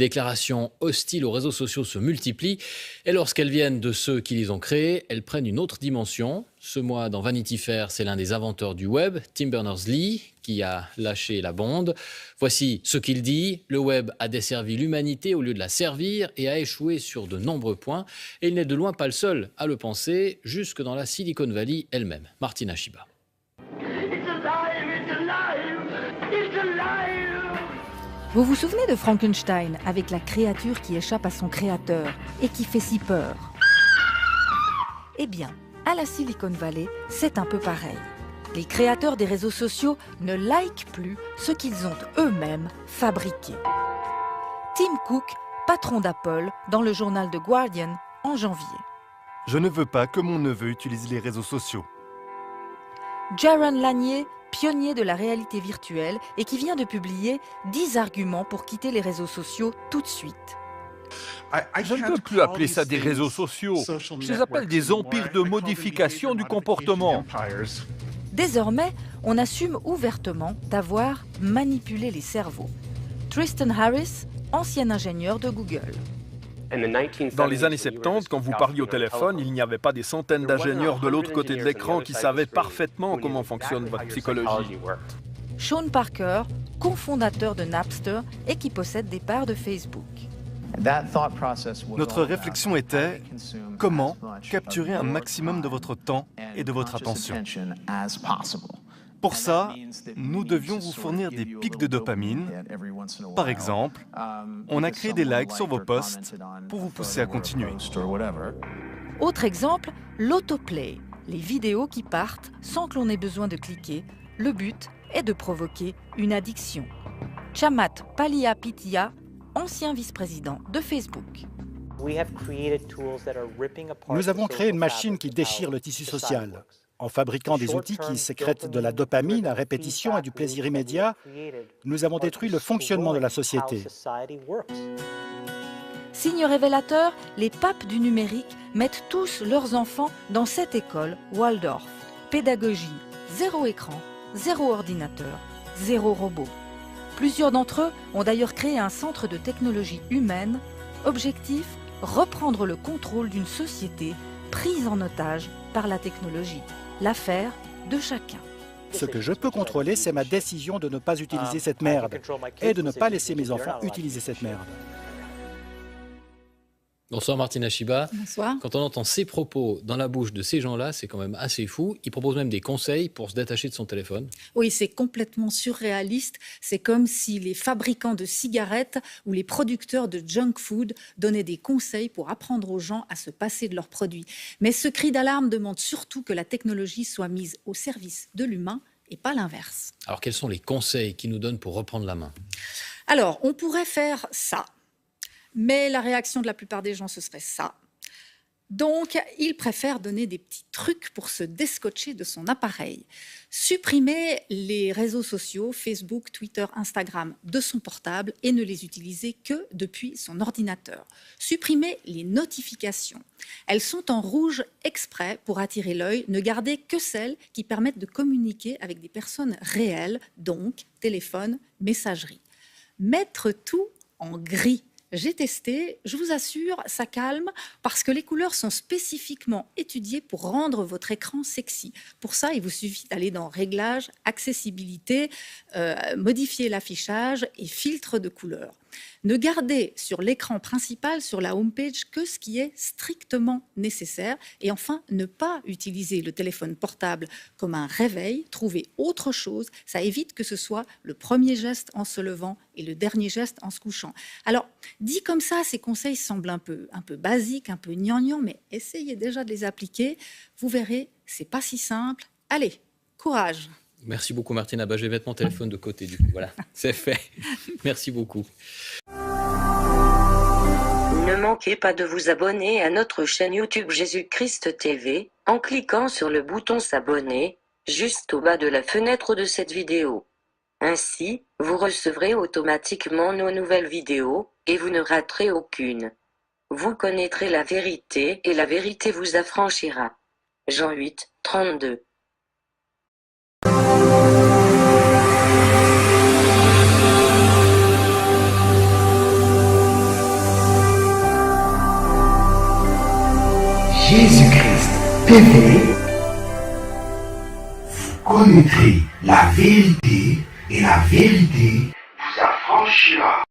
Déclarations hostiles aux réseaux sociaux se multiplient et lorsqu'elles viennent de ceux qui les ont créés, elles prennent une autre dimension. Ce mois, dans Vanity Fair, c'est l'un des inventeurs du web, Tim Berners-Lee, qui a lâché la bombe. Voici ce qu'il dit. Le web a desservi l'humanité au lieu de la servir et a échoué sur de nombreux points. Et il n'est de loin pas le seul à le penser, jusque dans la Silicon Valley elle-même. Martina Shiba. Vous vous souvenez de Frankenstein avec la créature qui échappe à son créateur et qui fait si peur? Eh bien, à la Silicon Valley, c'est un peu pareil. Les créateurs des réseaux sociaux ne likent plus ce qu'ils ont eux-mêmes fabriqué. Tim Cook, patron d'Apple, dans le journal The Guardian en janvier. Je ne veux pas que mon neveu utilise les réseaux sociaux. Jaron Lanier, pionnier de la réalité virtuelle et qui vient de publier 10 arguments pour quitter les réseaux sociaux tout de suite. Je ne peux plus appeler ça des réseaux sociaux. Je les appelle des empires de modification du comportement. Désormais, on assume ouvertement d'avoir manipulé les cerveaux. Tristan Harris, ancien ingénieur de Google. Dans les années 70, quand vous parliez au téléphone, il n'y avait pas des centaines d'ingénieurs de l'autre côté de l'écran qui savaient parfaitement comment fonctionne votre psychologie. Sean Parker, cofondateur de Napster et qui possède des parts de Facebook. Notre réflexion était comment capturer un maximum de votre temps et de votre attention. Pour ça, nous devions vous fournir des pics de dopamine. Par exemple, on a créé des likes sur vos posts pour vous pousser à continuer. Autre exemple, l'autoplay, les vidéos qui partent sans que l'on ait besoin de cliquer. Le but est de provoquer une addiction. Chamath Palihapitiya, ancien vice-président de Facebook. Nous avons créé une machine qui déchire le tissu social. En fabriquant des outils qui sécrètent de la dopamine à répétition et du plaisir immédiat, nous avons détruit le fonctionnement de la société. Signe révélateur, les papes du numérique mettent tous leurs enfants dans cette école Waldorf. Pédagogie, zéro écran, zéro ordinateur, zéro robot. Plusieurs d'entre eux ont d'ailleurs créé un centre de technologie humaine. Objectif, reprendre le contrôle d'une société prise en otage par la technologie. L'affaire de chacun. Ce que je peux contrôler, c'est ma décision de ne pas utiliser cette merde et de ne pas laisser mes enfants utiliser cette merde. Bonsoir Martina Shiba. Bonsoir. Quand on entend ces propos dans la bouche de ces gens-là, c'est quand même assez fou. Ils proposent même des conseils pour se détacher de son téléphone. Oui, c'est complètement surréaliste. C'est comme si les fabricants de cigarettes ou les producteurs de junk food donnaient des conseils pour apprendre aux gens à se passer de leurs produits. Mais ce cri d'alarme demande surtout que la technologie soit mise au service de l'humain et pas l'inverse. Alors quels sont les conseils qu'ils nous donnent pour reprendre la main? Alors, on pourrait faire ça. Mais la réaction de la plupart des gens, ce serait ça. Donc, ils préfèrent donner des petits trucs pour se descotcher de son appareil. Supprimer les réseaux sociaux, Facebook, Twitter, Instagram, de son portable et ne les utiliser que depuis son ordinateur. Supprimer les notifications. Elles sont en rouge exprès pour attirer l'œil. Ne garder que celles qui permettent de communiquer avec des personnes réelles, donc téléphone, messagerie. Mettre tout en gris. J'ai testé, je vous assure, ça calme parce que les couleurs sont spécifiquement étudiées pour rendre votre écran sexy. Pour ça, il vous suffit d'aller dans Réglages, Accessibilité, modifier l'affichage et filtre de couleurs. Ne gardez sur l'écran principal, sur la homepage, que ce qui est strictement nécessaire. Et enfin, ne pas utiliser le téléphone portable comme un réveil. Trouvez autre chose. Ça évite que ce soit le premier geste en se levant et le dernier geste en se couchant. Alors, dit comme ça, ces conseils semblent un peu basiques, un peu gnangnan, mais essayez déjà de les appliquer. Vous verrez, c'est pas si simple. Allez, courage! Merci beaucoup Martina. Je vais mettre mon téléphone de côté du coup. Voilà, c'est fait. Merci beaucoup. Ne manquez pas de vous abonner à notre chaîne YouTube Jésus-Christ TV en cliquant sur le bouton s'abonner juste au bas de la fenêtre de cette vidéo. Ainsi, vous recevrez automatiquement nos nouvelles vidéos et vous ne raterez aucune. Vous connaîtrez la vérité et la vérité vous affranchira. Jean 8, 32. Jésus-Christ TV, vous connaîtrez la vérité et la vérité vous affranchira.